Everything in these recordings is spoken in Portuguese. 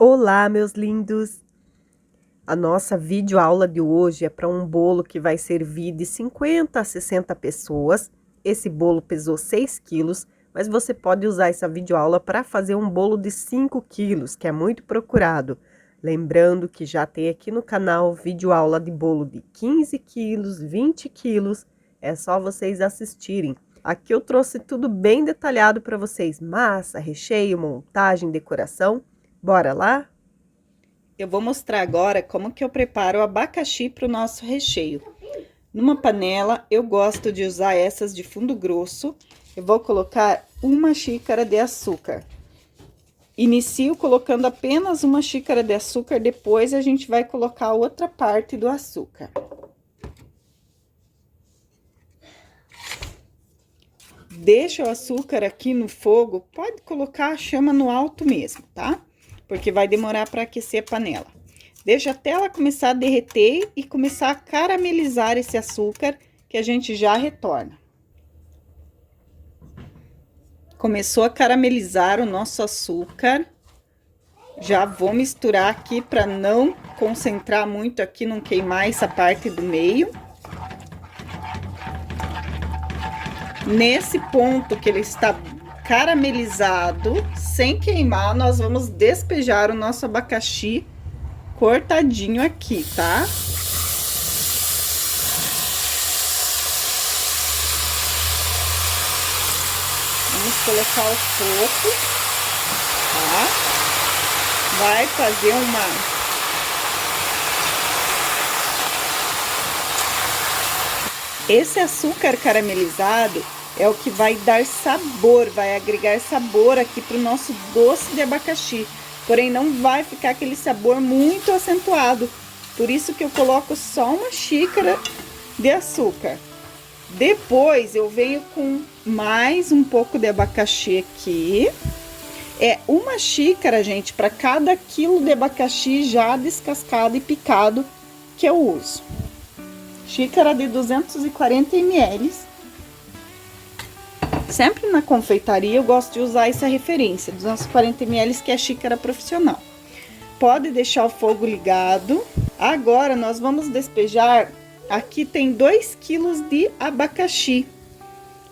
Olá, meus lindos! A nossa videoaula de hoje é para um bolo que vai servir de 50 a 60 pessoas. Esse bolo pesou 6 quilos, mas você pode usar essa videoaula para fazer um bolo de 5 quilos, que é muito procurado. Lembrando que já tem aqui no canal videoaula de bolo de 15 quilos, 20 quilos, é só vocês assistirem. Aqui eu trouxe tudo bem detalhado para vocês, massa, recheio, montagem, decoração. Bora lá? Eu vou mostrar agora como que eu preparo o abacaxi para o nosso recheio. Numa panela, eu gosto de usar essas de fundo grosso. Eu vou colocar 1 xícara de açúcar. Inicio colocando apenas 1 xícara de açúcar, depois a gente vai colocar outra parte do açúcar. Deixa o açúcar aqui no fogo, pode colocar a chama no alto mesmo, tá? Porque vai demorar para aquecer a panela. Deixa até ela começar a derreter e começar a caramelizar esse açúcar, que a gente já retorna. Começou a caramelizar o nosso açúcar. Já vou misturar aqui para não concentrar muito aqui, não queimar essa parte do meio. Nesse ponto que ele está caramelizado, sem queimar, nós vamos despejar o nosso abacaxi cortadinho aqui, tá? Vamos colocar aos poucos, tá? Vai fazer Esse açúcar caramelizado é o que vai dar sabor, vai agregar sabor aqui pro nosso doce de abacaxi. Porém, não vai ficar aquele sabor muito acentuado. Por isso que eu coloco só 1 xícara de açúcar. Depois, eu venho com mais um pouco de abacaxi aqui. É 1 xícara, gente, para cada quilo de abacaxi já descascado e picado que eu uso. Xícara de 240 ml. Sempre na confeitaria eu gosto de usar essa referência, 240 ml, que é a xícara profissional. Pode deixar o fogo ligado. Agora nós vamos despejar, aqui tem 2 quilos de abacaxi.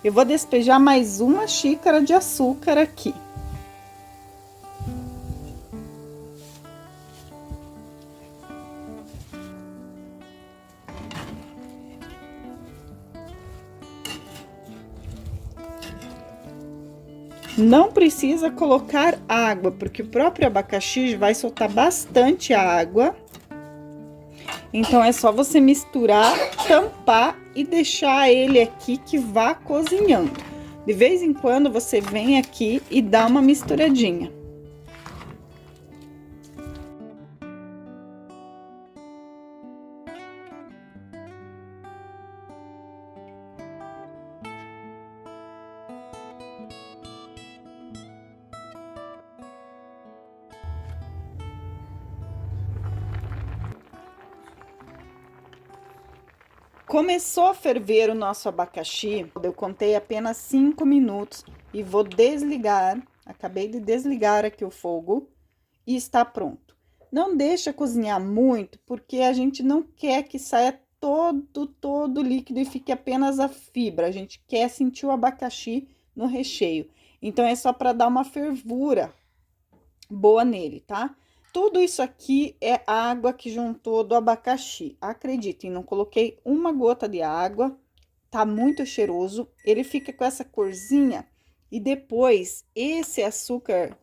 Eu vou despejar mais 1 xícara de açúcar aqui. Não precisa colocar água, porque o próprio abacaxi vai soltar bastante água. Então, é só você misturar, tampar e deixar ele aqui que vá cozinhando. De vez em quando, você vem aqui e dá uma misturadinha. Começou a ferver o nosso abacaxi, eu contei apenas 5 minutos e vou desligar. Acabei de desligar aqui o fogo e está pronto. Não deixa cozinhar muito, porque a gente não quer que saia todo líquido e fique apenas a fibra. A gente quer sentir o abacaxi no recheio. Então, é só para dar uma fervura boa nele, tá? Tudo isso aqui é água que juntou do abacaxi. Acreditem, não coloquei uma gota de água. Tá muito cheiroso. Ele fica com essa corzinha. E depois, esse açúcar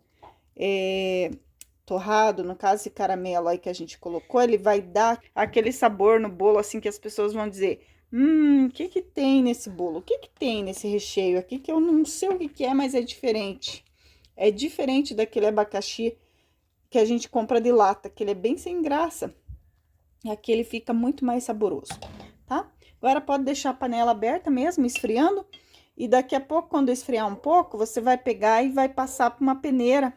torrado, no caso esse caramelo aí que a gente colocou, ele vai dar aquele sabor no bolo, assim, que as pessoas vão dizer: o que que tem nesse bolo? O que que tem nesse recheio aqui que eu não sei o que que é, mas é diferente. É diferente daquele abacaxi que a gente compra de lata, que ele é bem sem graça. E aqui ele fica muito mais saboroso, tá? Agora pode deixar a panela aberta mesmo, esfriando. E daqui a pouco, quando esfriar um pouco, você vai pegar e vai passar por uma peneira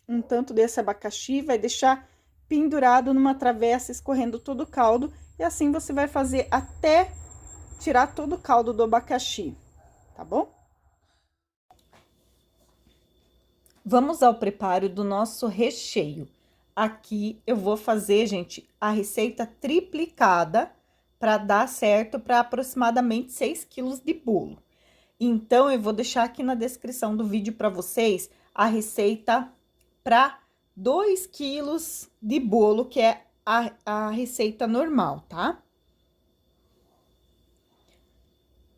um tanto desse abacaxi, vai deixar pendurado numa travessa, escorrendo todo o caldo. E assim você vai fazer até tirar todo o caldo do abacaxi, tá bom? Vamos ao preparo do nosso recheio. Aqui eu vou fazer, gente, a receita triplicada para dar certo para aproximadamente 6 quilos de bolo. Então, eu vou deixar aqui na descrição do vídeo para vocês a receita para 2 quilos de bolo, que é a receita normal, tá?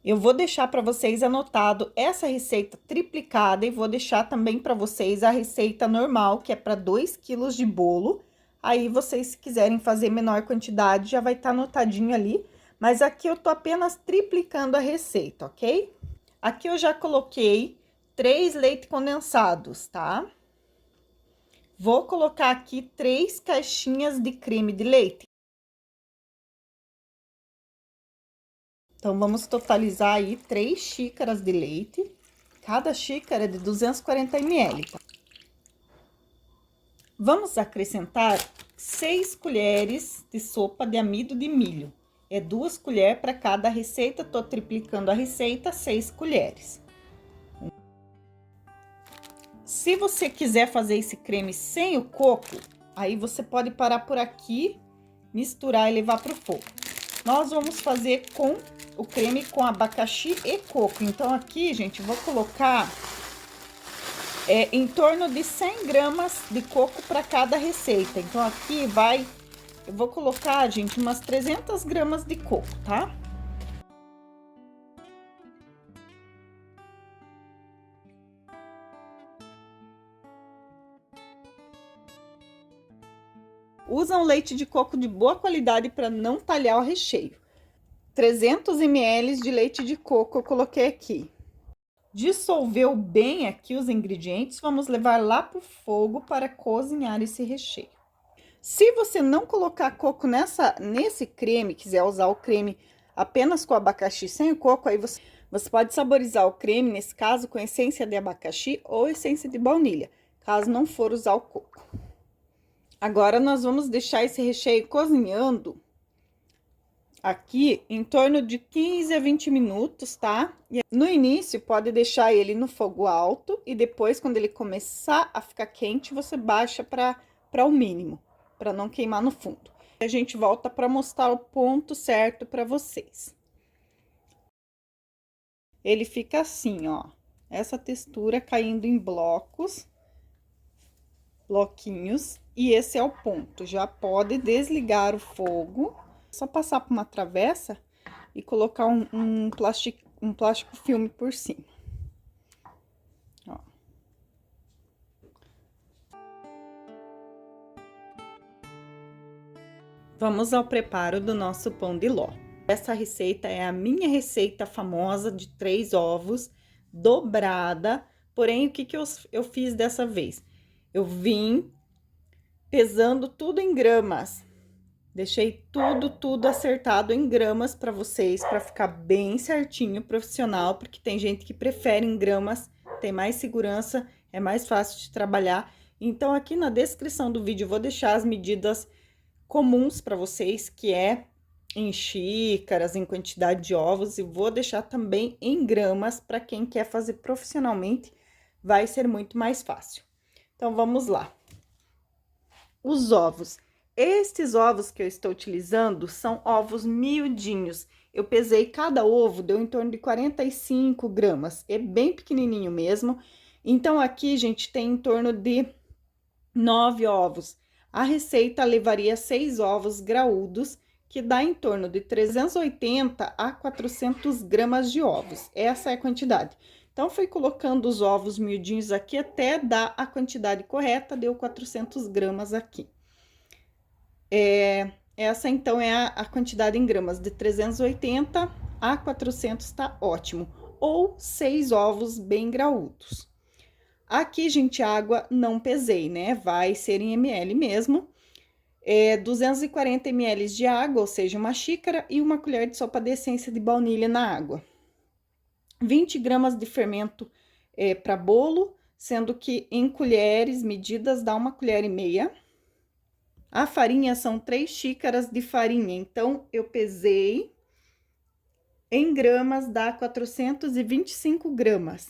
Eu vou deixar para vocês anotado essa receita triplicada e vou deixar também para vocês a receita normal, que é para 2 quilos de bolo. Aí, vocês, se quiserem fazer menor quantidade, já vai estar anotadinho ali. Mas aqui eu tô apenas triplicando a receita, ok? Aqui eu já coloquei 3 leite condensados, tá? Vou colocar aqui 3 caixinhas de creme de leite. Então, vamos totalizar aí 3 xícaras de leite. Cada xícara é de 240 ml, tá? Vamos acrescentar 6 colheres de sopa de amido de milho. É 2 colheres para cada receita, tô triplicando a receita, 6 colheres. Se você quiser fazer esse creme sem o coco, aí você pode parar por aqui, misturar e levar para o fogo. Nós vamos fazer com o creme com abacaxi e coco. Então, aqui, gente, vou colocar em torno de 100 gramas de coco para cada receita. Então, aqui eu vou colocar, gente, umas 300 gramas de coco, tá? Usa um leite de coco de boa qualidade para não talhar o recheio. 300 ml de leite de coco eu coloquei aqui. Dissolveu bem aqui os ingredientes, vamos levar lá pro fogo para cozinhar esse recheio. Se você não colocar coco nesse creme, quiser usar o creme apenas com abacaxi sem o coco, aí você pode saborizar o creme, nesse caso, com essência de abacaxi ou essência de baunilha, caso não for usar o coco. Agora, nós vamos deixar esse recheio cozinhando aqui em torno de 15 a 20 minutos, tá? E no início, pode deixar ele no fogo alto e depois, quando ele começar a ficar quente, você baixa para o mínimo, para não queimar no fundo. A gente volta para mostrar o ponto certo para vocês. Ele fica assim, ó, essa textura caindo em bloquinhos, e esse é o ponto. Já pode desligar o fogo, só passar por uma travessa e colocar um plástico filme por cima. Ó. Vamos ao preparo do nosso pão de ló. Essa receita é a minha receita famosa de 3 ovos, dobrada. Porém, o que eu fiz dessa vez? Eu vim pesando tudo em gramas. Deixei tudo acertado em gramas para vocês, para ficar bem certinho, profissional, porque tem gente que prefere em gramas, tem mais segurança, é mais fácil de trabalhar. Então, aqui na descrição do vídeo, eu vou deixar as medidas comuns para vocês, que é em xícaras, em quantidade de ovos, e vou deixar também em gramas para quem quer fazer profissionalmente, vai ser muito mais fácil. Então, vamos lá. Os ovos. Estes ovos que eu estou utilizando são ovos miudinhos. Eu pesei cada ovo, deu em torno de 45 gramas. É bem pequenininho mesmo. Então, aqui, gente, tem em torno de 9 ovos. A receita levaria 6 ovos graúdos, que dá em torno de 380 a 400 gramas de ovos. Essa é a quantidade. Então, fui colocando os ovos miudinhos aqui até dar a quantidade correta, deu 400 gramas aqui. Essa, então, é a quantidade em gramas, de 380 a 400, tá ótimo. Ou 6 ovos bem graúdos. Aqui, gente, a água não pesei, né? Vai ser em ml mesmo. 240 ml de água, ou seja, uma xícara, e uma colher de sopa de essência de baunilha na água. 20 gramas de fermento para bolo, sendo que em colheres medidas dá 1,5 colher. A farinha são 3 xícaras de farinha, então eu pesei em gramas, dá 425 gramas.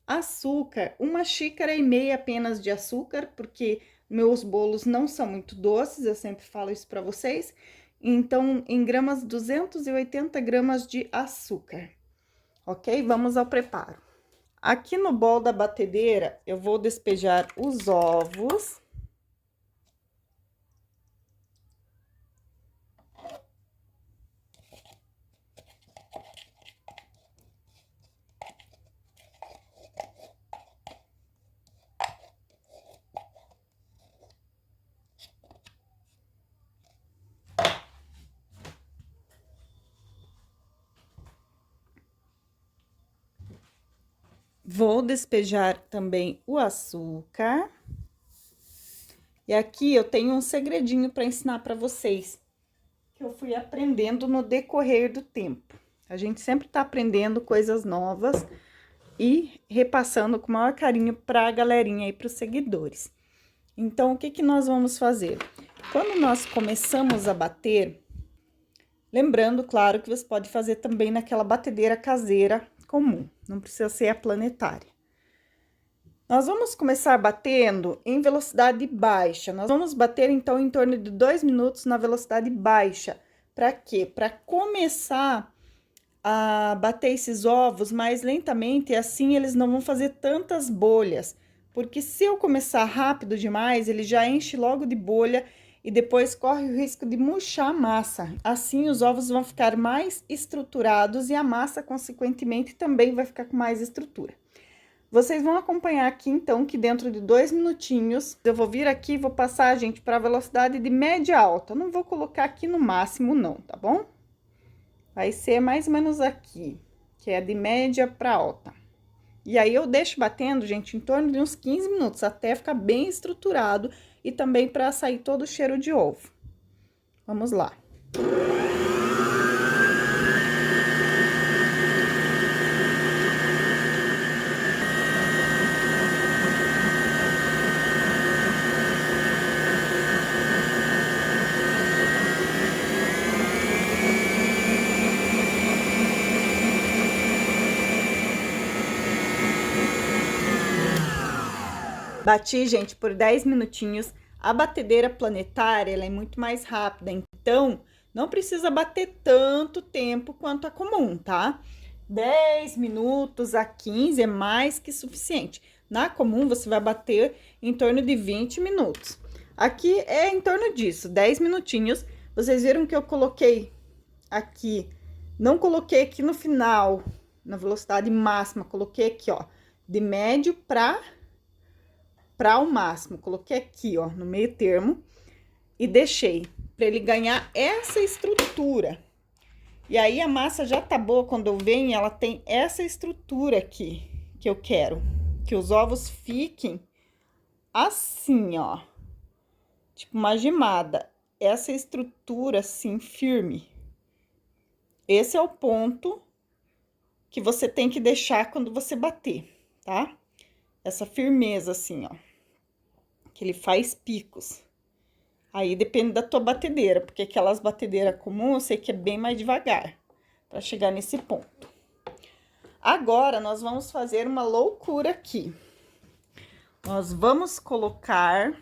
Açúcar, 1,5 xícaras apenas de açúcar, porque meus bolos não são muito doces, eu sempre falo isso para vocês. Então, em gramas, 280 gramas de açúcar, ok? Vamos ao preparo. Aqui no bol da batedeira, eu vou despejar os ovos. Vou despejar também o açúcar. E aqui eu tenho um segredinho para ensinar para vocês, que eu fui aprendendo no decorrer do tempo. A gente sempre tá aprendendo coisas novas e repassando com o maior carinho para a galerinha e para os seguidores. Então, o que que nós vamos fazer? Quando nós começamos a bater, lembrando, claro, que você pode fazer também naquela batedeira caseira comum, não precisa ser a planetária. Nós vamos começar batendo em velocidade baixa. Nós vamos bater, então, em torno de 2 minutos na velocidade baixa. Para quê? Para começar a bater esses ovos mais lentamente, e assim eles não vão fazer tantas bolhas. Porque se eu começar rápido demais, ele já enche logo de bolha e depois corre o risco de murchar a massa. Assim, os ovos vão ficar mais estruturados e a massa, consequentemente, também vai ficar com mais estrutura. Vocês vão acompanhar aqui, então, que dentro de 2 minutinhos, eu vou vir aqui e vou passar, gente, para velocidade de média alta. Não vou colocar aqui no máximo, não, tá bom? Vai ser mais ou menos aqui, que é de média para alta. E aí, eu deixo batendo, gente, em torno de uns 15 minutos, até ficar bem estruturado e também para sair todo o cheiro de ovo. Vamos lá. Bati, gente, por 10 minutinhos. A batedeira planetária, ela é muito mais rápida, então não precisa bater tanto tempo quanto a comum, tá? 10 minutos a 15 é mais que suficiente. Na comum, você vai bater em torno de 20 minutos. Aqui é em torno disso, 10 minutinhos. Vocês viram que eu coloquei aqui, não coloquei aqui no final, na velocidade máxima, coloquei aqui, ó, de médio para o máximo. Coloquei aqui, ó, no meio termo e deixei para ele ganhar essa estrutura. E aí, a massa já tá boa quando eu venho, ela tem essa estrutura aqui que eu quero. Que os ovos fiquem assim, ó. Tipo uma gemada. Essa estrutura assim, firme. Esse é o ponto que você tem que deixar quando você bater, tá? Essa firmeza assim, ó. Que ele faz picos. Aí depende da tua batedeira, porque aquelas batedeiras comuns eu sei que é bem mais devagar para chegar nesse ponto. Agora, nós vamos fazer uma loucura aqui. Nós vamos colocar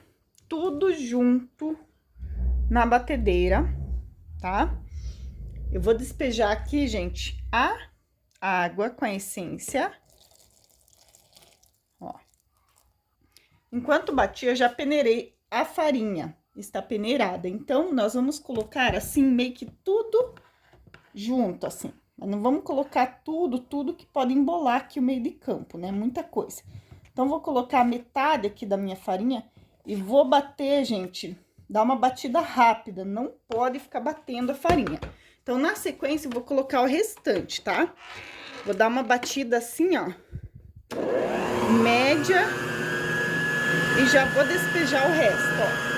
tudo junto na batedeira, tá? Eu vou despejar aqui, gente, a água com a essência. Ó. Enquanto bati, eu já peneirei a farinha. Está peneirada. Então, nós vamos colocar assim, meio que tudo junto, assim. Mas não vamos colocar tudo que pode embolar aqui o meio de campo, né? Muita coisa. Então, vou colocar metade aqui da minha farinha e vou bater, gente, dar uma batida rápida. Não pode ficar batendo a farinha. Então, na sequência, eu vou colocar o restante, tá? Vou dar uma batida assim, ó. Média. E já vou despejar o resto, ó.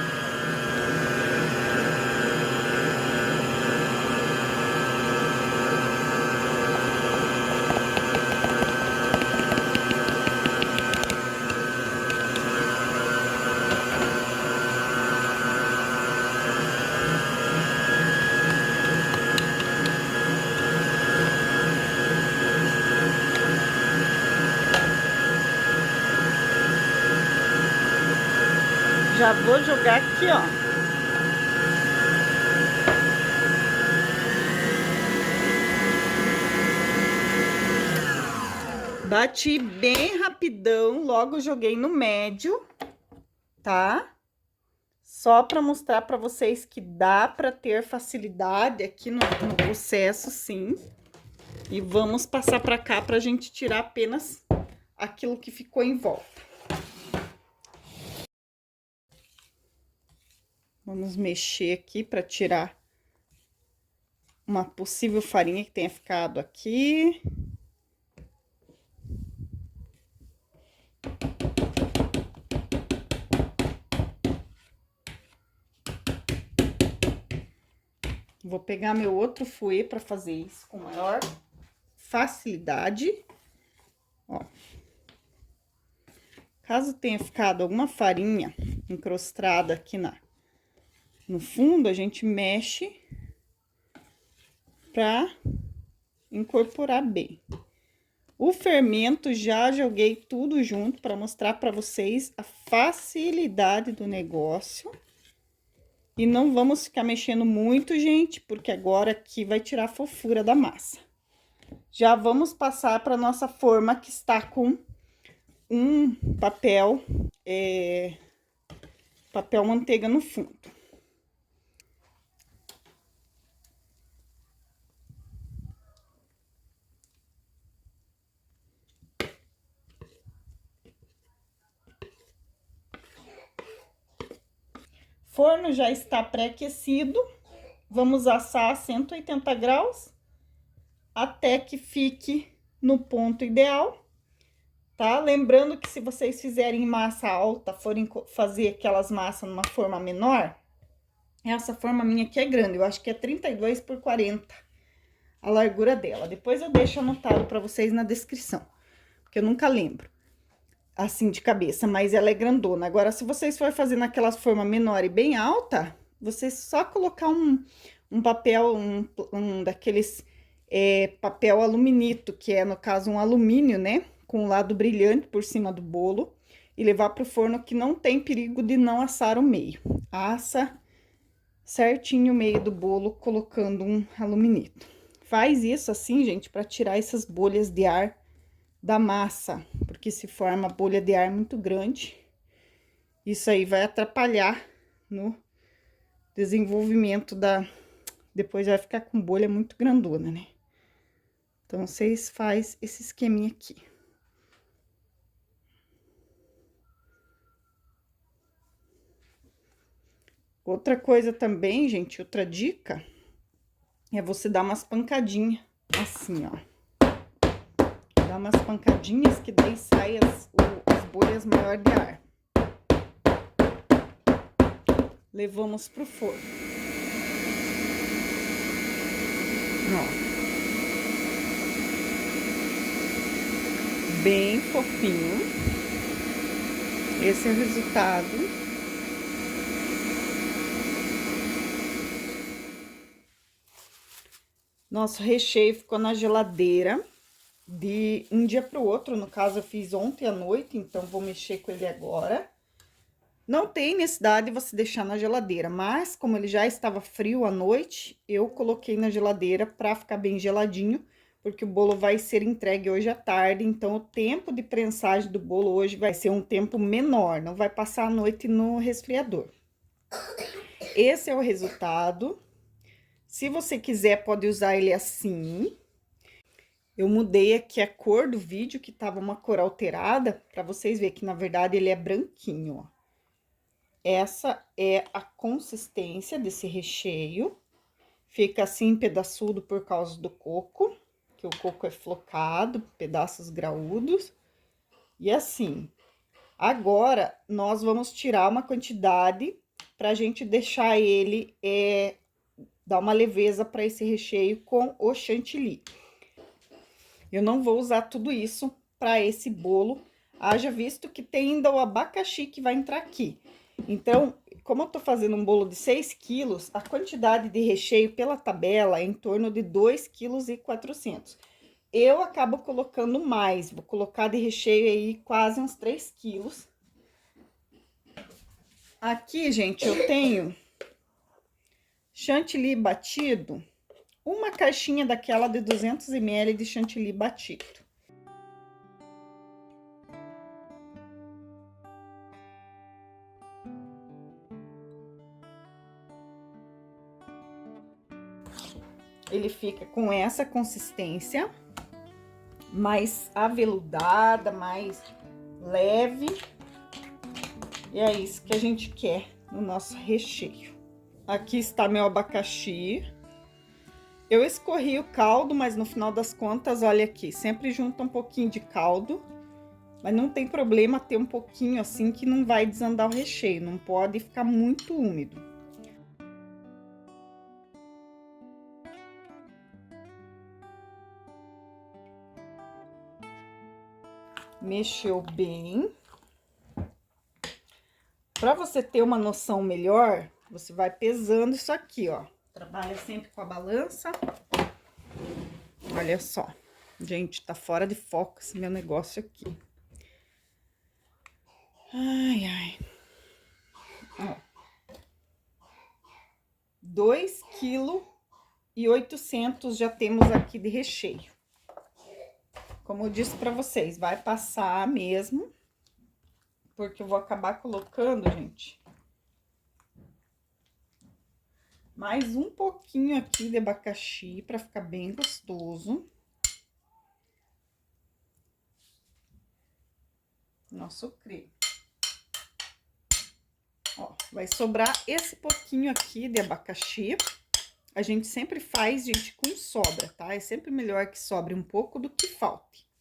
Já vou jogar aqui, ó. Bati bem rapidão, logo joguei no médio, tá? Só para mostrar para vocês que dá para ter facilidade aqui no processo, sim. E vamos passar para cá para a gente tirar apenas aquilo que ficou em volta. Vamos mexer aqui para tirar uma possível farinha que tenha ficado aqui. Vou pegar meu outro fouet para fazer isso com maior facilidade. Ó. Caso tenha ficado alguma farinha encrostada aqui no fundo, a gente mexe para incorporar bem. O fermento já joguei tudo junto para mostrar para vocês a facilidade do negócio. E não vamos ficar mexendo muito, gente, porque agora aqui vai tirar a fofura da massa. Já vamos passar para nossa forma que está com um papel manteiga no fundo. Forno já está pré-aquecido. Vamos assar a 180 graus até que fique no ponto ideal, tá? Lembrando que se vocês fizerem massa alta, forem fazer aquelas massas numa forma menor, essa forma minha aqui é grande, eu acho que é 32 por 40 a largura dela. Depois eu deixo anotado para vocês na descrição, porque eu nunca lembro assim de cabeça, mas ela é grandona. Agora, se vocês for fazer naquelas forma menor e bem alta, vocês só colocar um papel, daqueles papel aluminito, que é, no caso, um alumínio, né? Com o lado brilhante por cima do bolo, e levar pro forno que não tem perigo de não assar o meio. Assa certinho o meio do bolo, colocando um aluminito. Faz isso assim, gente, para tirar essas bolhas de ar da massa, porque se forma bolha de ar muito grande, isso aí vai atrapalhar no desenvolvimento depois vai ficar com bolha muito grandona, né? Então, vocês faz esse esqueminha aqui. Outra coisa também, gente, outra dica, é você dar umas pancadinhas, assim, ó. Dá umas pancadinhas que daí sai as bolhas maior de ar. Levamos pro forno. Ó. Bem fofinho. Esse é o resultado. Nosso recheio ficou na geladeira de um dia para o outro. No caso, eu fiz ontem à noite, então vou mexer com ele agora. Não tem necessidade de você deixar na geladeira, mas como ele já estava frio à noite, eu coloquei na geladeira para ficar bem geladinho, porque o bolo vai ser entregue hoje à tarde, então o tempo de prensagem do bolo hoje vai ser um tempo menor, não vai passar a noite no resfriador. Esse é o resultado. Se você quiser, pode usar ele assim. Eu mudei aqui a cor do vídeo, que tava uma cor alterada, para vocês verem que, na verdade, ele é branquinho, ó. Essa é a consistência desse recheio. Fica assim, pedaçudo por causa do coco, que o coco é flocado, pedaços graúdos. E assim, agora, nós vamos tirar uma quantidade pra gente deixar ele, dar uma leveza para esse recheio com o chantilly. Eu não vou usar tudo isso para esse bolo, haja visto que tem ainda o abacaxi que vai entrar aqui. Então, como eu tô fazendo um bolo de 6 quilos, a quantidade de recheio pela tabela é em torno de 2,4 kg. Eu acabo colocando mais, vou colocar de recheio aí quase uns 3 quilos. Aqui, gente, eu tenho chantilly batido, uma caixinha daquela de 200 ml de chantilly batido. Ele fica com essa consistência, mais aveludada, mais leve. E é isso que a gente quer no nosso recheio. Aqui está meu abacaxi. Eu escorri o caldo, mas no final das contas, olha aqui, sempre junta um pouquinho de caldo. Mas não tem problema ter um pouquinho assim que não vai desandar o recheio, não pode ficar muito úmido. Mexeu bem. Para você ter uma noção melhor, você vai pesando isso aqui, ó. Trabalha sempre com a balança. Olha só. Gente, tá fora de foco esse meu negócio aqui. Ai, ai. Ó. 2,8 kg já temos aqui de recheio. Como eu disse pra vocês, vai passar mesmo, porque eu vou acabar colocando, gente, mais um pouquinho aqui de abacaxi pra ficar bem gostoso. Nosso creme. Ó, vai sobrar esse pouquinho aqui de abacaxi. A gente sempre faz, gente, com sobra, tá? É sempre melhor que sobre um pouco do que falte.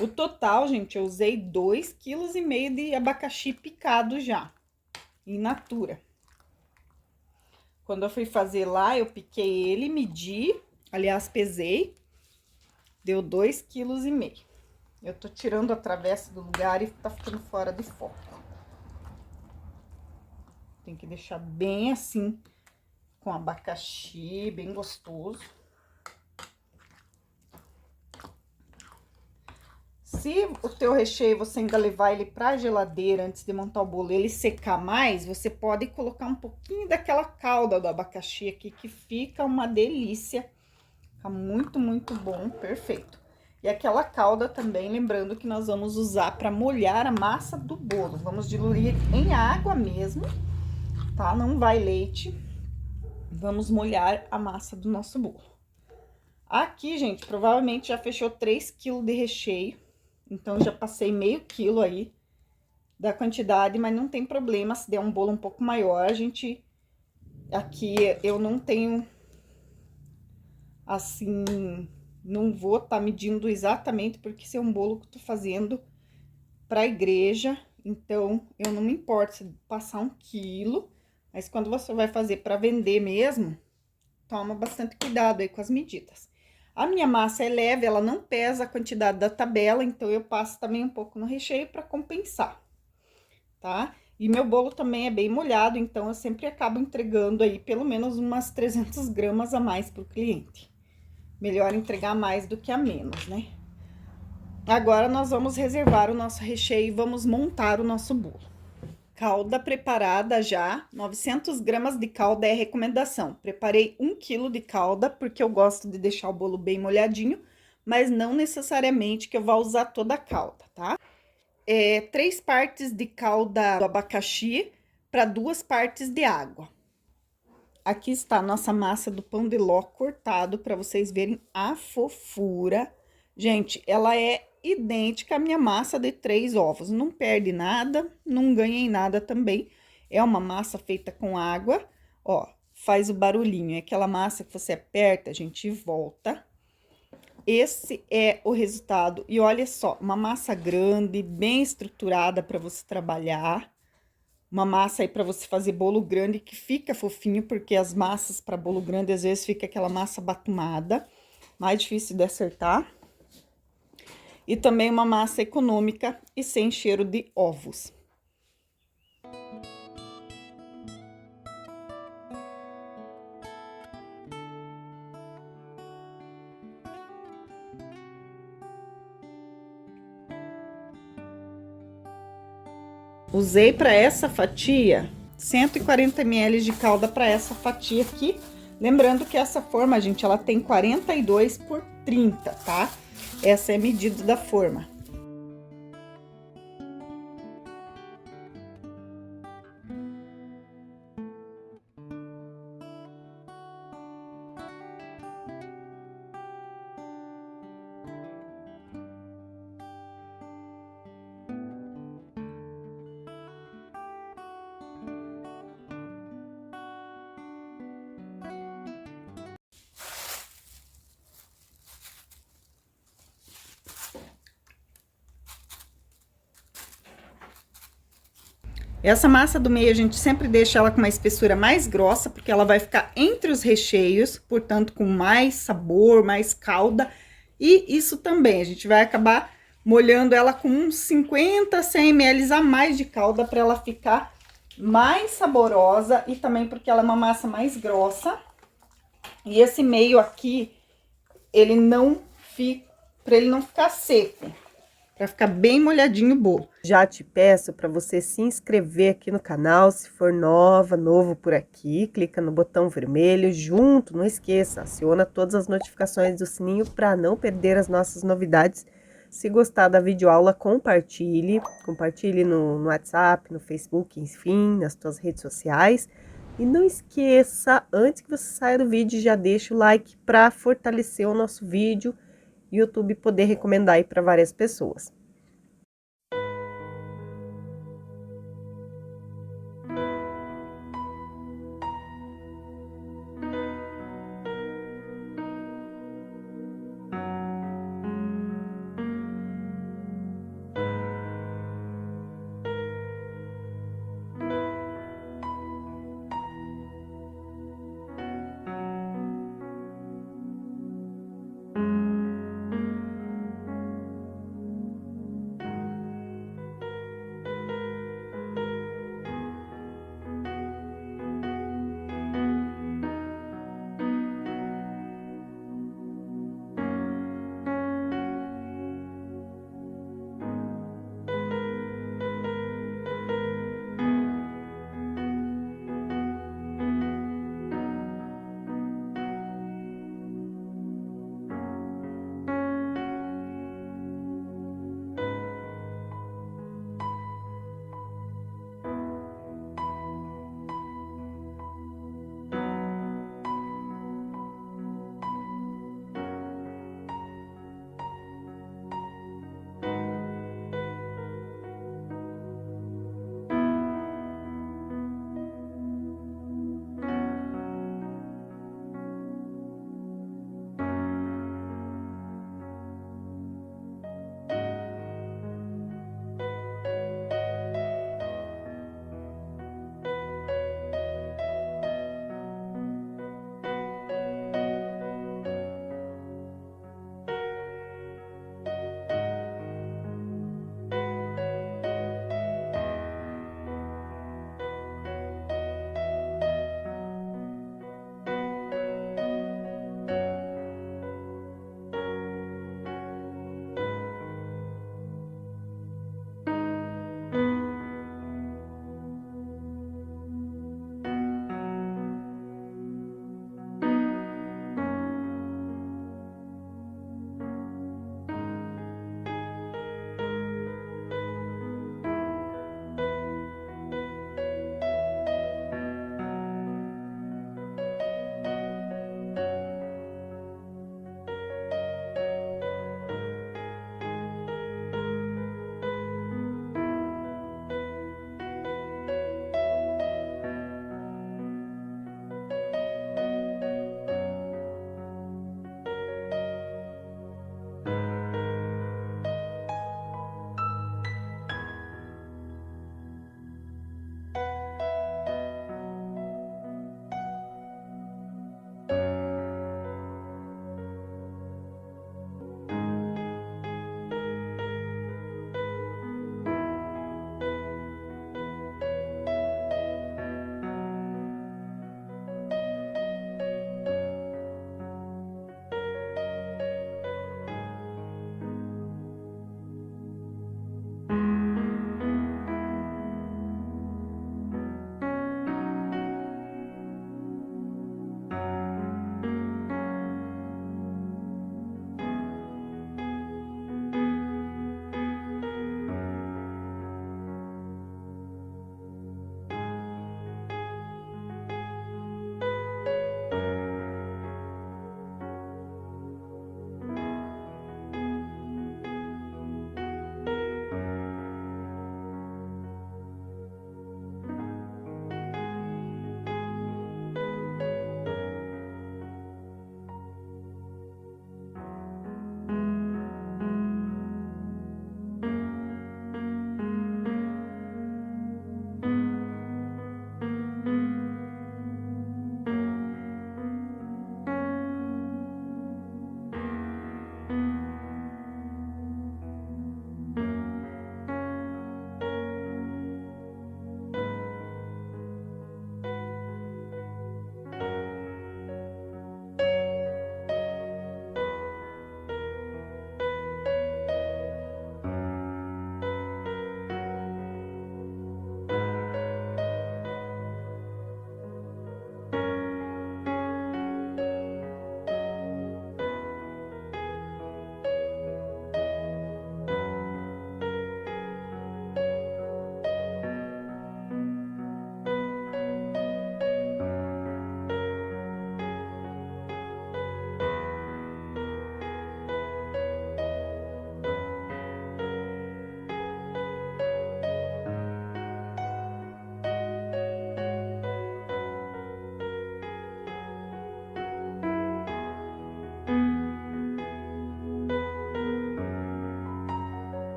O total, gente, eu usei 2,5 kg de abacaxi picado já, in natura. Quando eu fui fazer lá, eu piquei ele, medi, aliás, pesei, deu 2,5 kg. Eu tô tirando a travessa do lugar e tá ficando fora de foco. Tem que deixar bem assim, com abacaxi, bem gostoso. Se o teu recheio você ainda levar ele pra geladeira antes de montar o bolo, ele secar mais, você pode colocar um pouquinho daquela calda do abacaxi aqui, que fica uma delícia. Fica muito, muito bom, perfeito. E aquela calda também, lembrando que nós vamos usar para molhar a massa do bolo. Vamos diluir em água mesmo, tá? Não vai leite. Vamos molhar a massa do nosso bolo. Aqui, gente, provavelmente já fechou 3 kg de recheio. Então, já passei meio quilo aí da quantidade, mas não tem problema se der um bolo um pouco maior. A gente, aqui, eu não tenho, assim, não vou estar medindo exatamente, porque esse é um bolo que eu tô fazendo pra igreja. Então, eu não me importo se passar 1 quilo, mas quando você vai fazer pra vender mesmo, toma bastante cuidado aí com as medidas. A minha massa é leve, ela não pesa a quantidade da tabela, então eu passo também um pouco no recheio para compensar, tá? E meu bolo também é bem molhado, então eu sempre acabo entregando aí pelo menos umas 300 gramas a mais pro cliente. Melhor entregar mais do que a menos, né? Agora nós vamos reservar o nosso recheio e vamos montar o nosso bolo. Calda preparada já, 900 gramas de calda é a recomendação. Preparei 1 kg de calda, porque eu gosto de deixar o bolo bem molhadinho, mas não necessariamente que eu vá usar toda a calda, tá? 3 partes de calda do abacaxi para 2 partes de água. Aqui está a nossa massa do pão de ló cortado, para vocês verem a fofura. Gente, ela é idêntica à minha massa de 3 ovos. Não perde nada, não ganha em nada também. É uma massa feita com água, ó, faz o barulhinho. É aquela massa que você aperta, gente, e volta. Esse é o resultado. E olha só, uma massa grande, bem estruturada para você trabalhar. Uma massa aí para você fazer bolo grande que fica fofinho, porque as massas para bolo grande às vezes fica aquela massa batumada, mais difícil de acertar. E também uma massa econômica e sem cheiro de ovos. Usei para essa fatia 140 ml de calda para essa fatia aqui. Lembrando que essa forma, gente, ela tem 42 por 30, tá? Essa é a medida da forma. Essa massa do meio, a gente sempre deixa ela com uma espessura mais grossa, porque ela vai ficar entre os recheios, portanto, com mais sabor, mais calda. E isso também, a gente vai acabar molhando ela com uns 50, 100 ml a mais de calda, para ela ficar mais saborosa e também porque ela é uma massa mais grossa. E esse meio aqui, ele não fica, para ele não ficar seco, para ficar bem molhadinho o bolo. Já te peço para você se inscrever aqui no canal, se for novo por aqui, clica no botão vermelho, junto, não esqueça, aciona todas as notificações do sininho para não perder as nossas novidades. Se gostar da videoaula, compartilhe no WhatsApp, no Facebook, enfim, nas suas redes sociais. E não esqueça, antes que você saia do vídeo, já deixa o like para fortalecer o nosso vídeo e o YouTube poder recomendar aí para várias pessoas.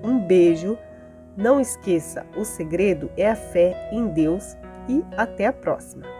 Um beijo. Não esqueça, o segredo é a fé em Deus e até a próxima.